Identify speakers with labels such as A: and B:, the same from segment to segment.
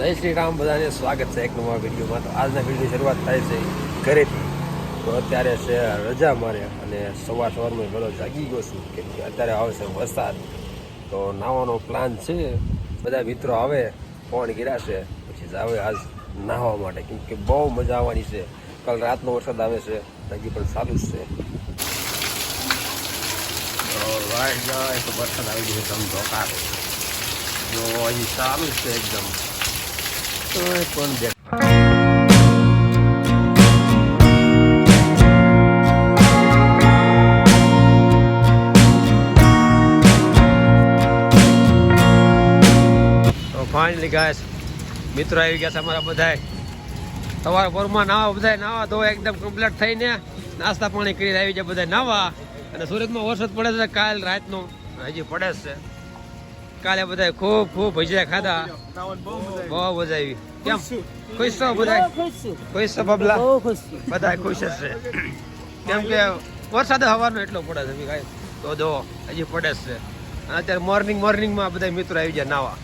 A: જય શ્રી રામ, બધાને સ્વાગત છે એક નવા વિડીયોમાં. તો આજના વિડીયોની શરૂઆત થાય છે ઘરેથી. તો અત્યારે છે રજા મારે અને સવારમાં વહેલો જાગી ગયો છું કેમ કે અત્યારે આવશે વરસાદ. તો નાહવાનો પ્લાન છે, બધા મિત્રો આવે ફોન કર્યા છે, પછી જાવે આજ નાહવા માટે કેમ કે બહુ મજા આવવાની છે. કાલ રાતનો વરસાદ આવે છે, હજી પણ ચાલુ જ છે. તો રાઈટ જાય તો વરસાદ આવી ગયો એકદમ ધોકારો. જો હજી ચાલુ જ છે એકદમ. તો પણ દેખ ફાઇનલી ગાઈસ મિત્રો આવી ગયા છે અમારા બધાય. સવારે ભોરમાં નાવા, બધા નાવા ધોવા એકદમ કમ્પ્લીટ થઈને નાસ્તા પાણી કરીને આવી જાય બધા નાવા. અને સુરતમાં વરસાદ પડે છે કાલ રાતનો, હજી પડે છે. કાલે બધા ખૂબ ભજીયા ખાધા, બહુ મજા આવી. કેમ ખુશ છો બધા? ખુશ છો બબલા? બધા ખુશ જ છે કેમ કે વરસાદ હવાનો એટલો પડે છે ગાઈસ. તો જો હજી પડે છે. અને અત્યારે મોર્નિંગમાં બધા મિત્રો આવી જાય નાવા.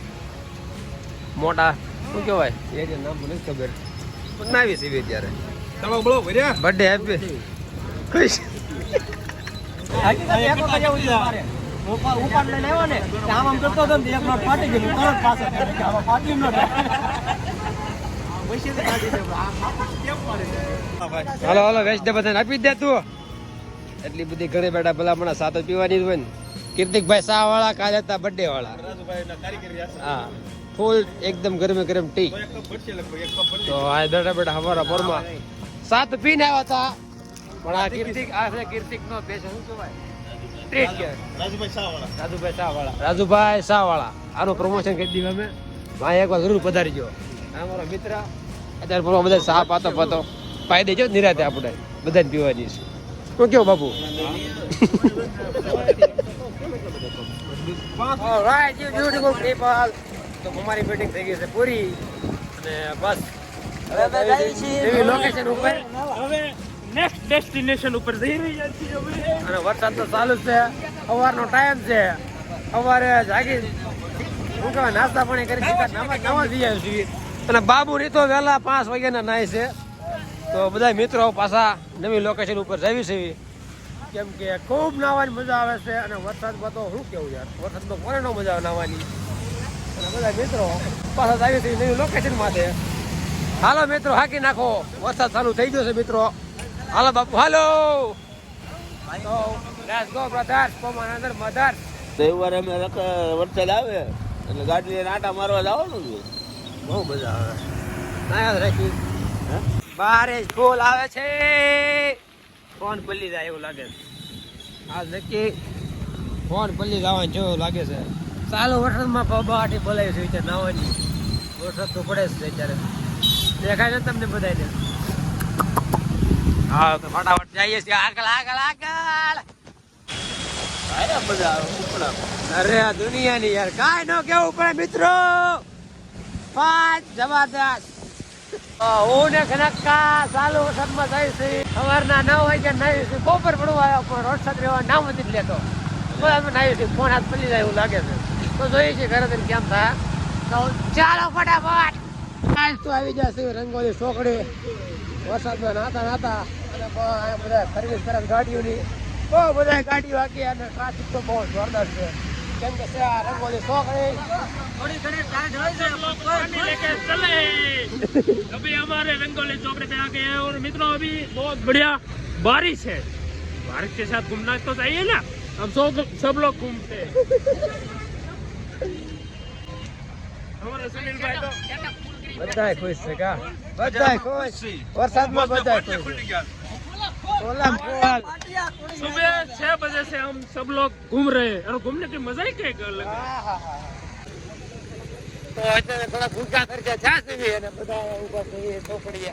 A: મોટા શું કહેવાય એ નામ મને ખબર પણ નાવી સીવી ત્યારે બર્થડે હેપી ખુશ. હાલો હાલો વેચ દે બધાને આપી દે તું. એટલી બધી ઘરે બેઠા ભલામણા સાતો પીવાની જ હોય ને. કીર્તિકભાઈ શાહ વાળા કાલે હતા બર્થડે વાળા. હા ફૂલ એકદમ ગરમે ગરમ ટી. તો આ બેઠા બેઠા હવારા પોરમાં સાત પીને આવ્યા હતા. પણ આ કીર્તિક આ છે કીર્તિક નો પેશન શું કહેવાય? રાજુભાઈ શાહ વાળા. આનું પ્રમોશન કરી દીધું અમે. ભાઈ એકવાર જરૂર પધારજો. અમારો મિત્ર અત્યારે બધા શાહ પાતો પાઈ દેજો નિરાતે આપણે બધાને પીવાની છે. શું કેવું બાપુ? Alright you beautiful people. તો અમારી મીટિંગ થઈ ગઈ છે પૂરી અને બસ હવે લોકેશન ઉપર
B: હવે નેક્સ્ટ ડેસ્ટિનેશન ઉપર જઈ રહ્યા છીએ
A: અને વરસાદ તો ચાલુ જ છે. સવારનો ટાઈમ છે. સવારે જાગી શું કહેવાય નાસ્તા પાણી કરી નવા જઈ આવ્યું છીએ. અને બાબુ ની તો વહેલા 5 વાગ્યાના નાય છે. તો બધા મિત્રો પાછા નવી લોકેશન ઉપર જવી છે કેમ કે ખૂબ નાહવાની મજા આવે છે. અને વરસાદમાં તો શું કેવું યાર, વરસાદમાં કોને ન મજા આવે નાહવાની. અને બધા મિત્રો પાછા આવી છે નવી લોકેશન માટે. હાલો મિત્રો હાકી નાખો, વરસાદ ચાલુ થઈ ગયો છે મિત્રો. હાલો બાપુ હાલો. તો લેટ્સ ગો બ્રધર્સ કોમન અંદર મધર્સ.
C: રવિવારે અમે વરસાદ આવે એટલે ગાડી લઈને આટા મારવા જવાનું છે.
A: બહુ મજા આવે. ના યાદ રાખી બારે ફૂલ આવે છે. ફોન પલ્લી જાય એવું લાગે છે આજ નક્કી. ફોન પલ્લી જવાનું જેવું લાગે છે. ચાલુ વરસાદમાં પબાટી બોલાવી છે વિચાર નાવાની. વરસાદ તો પડે છે અત્યારે, દેખાય છે તમને બધાને? હા તો ફટાફટ જઈએ છીએ આગળ આગળ આગળ.
C: મજા આવે.
A: અરે આ દુનિયાની યાર કાંઈ ન કેવું પડે મિત્રો. પાંચ જબરદસ્ત. હું ને ખનક્કા ચાલુ વરસાદમાં જાય છે. સવારના 9 વાગ્યા નાહી છે. બપોર પડવા આવ્યો પણ વરસાદ રહેવા નામ નથી લેતો. બધા નાહી છે. ફોન હાથ પડી જાય એવું લાગે છે. તો જોઈએ છીએ ઘરે તને કેમ થાય. તો ચાલો ફટાફટ. આજ તો આવી જશે રંગોલી ચોકડી. વરસાદમાં નાતા અને બધા સર્વિસ કરે ગાડીઓની. બહુ બધા ગાડીઓ આગી અને ટ્રાફિક તો બહુ જોરદાર છે કેમ કે છે આ રંગોલી ચોકડી.
B: थोड़ी घड़ी टाइट हो जाए पानी लेके चले अभी हमारे रंगोली चौकड़ी पे आ गए हैं और मित्रों अभी बहुत बढ़िया बारिश है. बारिश के साथ घूमना तो चाहिए ना. हम सब लोग घूमते हैं. हमारे सुनील भाई तो
A: બધાય ખુશ છે કા? બધાય ખુશ. વરસાદમાં બધાય ખુશ.
B: सुबह 6 बजे से हम सब लोग घूम रहे हैं और घूमने की मजा ही कहीं अलग है.
A: તો અત્યારે થોડા ભૂકા ખર્ચા જાશે અને બધા ઉભા થઈએ ચોકડીએ.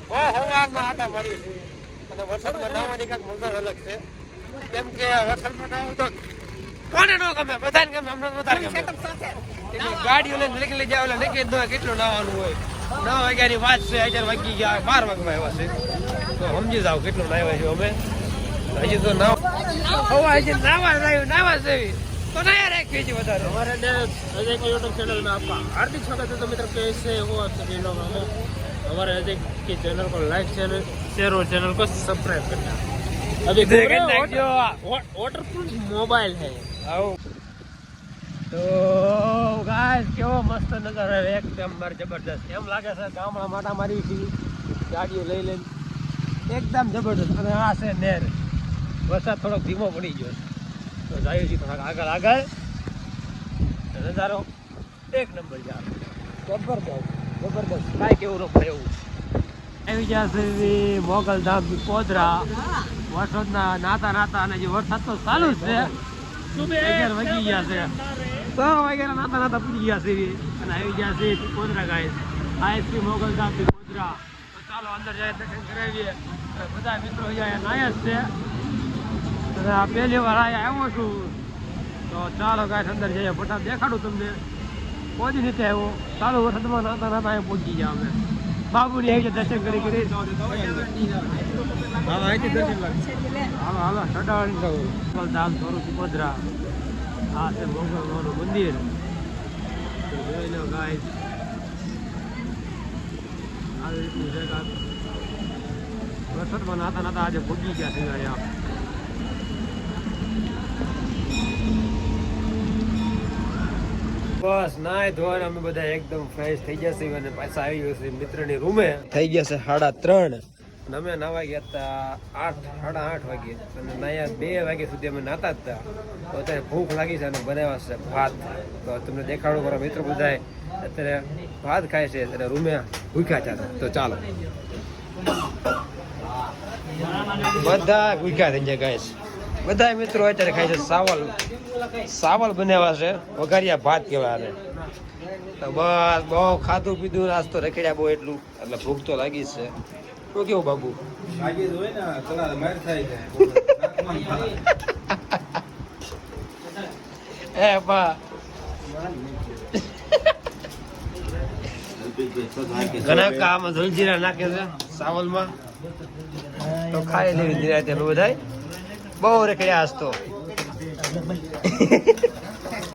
A: હવામાં આટા મારી છે અને વરસાદમાં નાહવાની કાંઈક મજા અલગ છે કેમ કે વરસાદમાં નાહવું તો કોને ન ગમે? બધાને ગમે. અમને વધારે ગમે. ગાડીઓ લઈને નીકળી જાય એટલે નીકળી દો કેટલું નાહવાનું હોય. 9 વાગ્યાની વાત છે, 11 વાગી ગયા, 12 વાગમાં આવ્યા છે. તો સમજી જાવ કેટલું નાહ્યા છે અમે. હજી તો નાવા હજી નાવા જેવી तो ना यार एक केजी વધારે
B: हमारे अजय के यूट्यूब चैनल में आपका हार्दिक स्वागत है। तो मित्र कैसे हो आप सभी लोग? हमारे अजय के चैनल को लाइक शेयर और चैनल को सब्सक्राइब करना। अभी वाटरप्रूफ मोबाइल है।
A: આવો તો ગાઈસ કેવો મસ્ત નજારો છે એકદમ જબરદસ્ત એમ લાગે છે ગામડા માટા મારી હતી ગાડીઓ લઈ લઈને એકદમ જબરદસ્ત અને આ છે નેર વરસાદ થોડોક ધીમો પડી ગયો તો જાય છે થોડાક આગળ આગળ નજારો એક નંબર યાર જબરદસ્ત કાંઈ કેવું ન પડે એવું આવી ગયા છે મોગલધામ પોદરા વરસાદના નાતા અને જે વરસાદ તો ચાલુ જ છે 11 વાગી ગયા છે 6 વાગ્યા નાતા પૂરી ગયા છે અને આવી ગયા છે પોદરા ગાઈસ આઈસક્રીમ મોગલધામ પોદરા તો ચાલો અંદર જાય દર્શન કરાવીએ બધા મિત્રો અહીંયા નાયા જ છે અને આ પહેલી વાર આવ્યો છું તો ચાલો ગાઈસ અંદર જઈએ ફટાફટ દેખાડું તમને પહોંચી રીતે આવ્યો ચાલો વરસાદમાં નાતા અહીંયા પહોંચી ગયા અમે બાબુની આવી જાય દર્શન કરી હા અહીંથી દર્શન હાલો સડાવણી ધામ સ્વરૂપ પોદરા આ છે મોગલનું મંદિર જોઈ લો ગાઈસ આવી રીતનું છે વરસાદમાં નાતા આજે ભૂગી ગયા છે અહીંયા બસ નાય ધોઈને અમે બધા એકદમ ફ્રેશ થઈ જશે અને પાછા આવી ગયો છે મિત્રની રૂમે થઈ ગયા છે 3:30 અને અમે નાવા ગયા હતા 8:30 વાગે અને નાયા 2 વાગ્યા સુધી અમે નાતા હતા તો અત્યારે ભૂખ લાગી છે અને બનાવ્યા છે ભાત તો તમને દેખાડો મારા મિત્રો બધાએ અત્યારે ભાત ખાય છે અને રૂમે ભૂખ્યા છે તો ચાલો બધા ભૂખ્યા થઈ જાય ગાઈસ બધા મિત્રો અત્યારે ખાય છે સાવલ બનાવ્યા છે વઘારિયા ભાત કહેવાય તો બસ બહુ ખાધું પીધું નાસ્તો રખડ્યા બહુ એટલું એટલે ભૂખ તો લાગી છે તો કેવું બાબુ એ બા ઘણા કામ જલજીરા નાખે છે સાવલમાં તો ખાઈ લેવી નિરાતે બધા બહુ રખડ્યા હસતો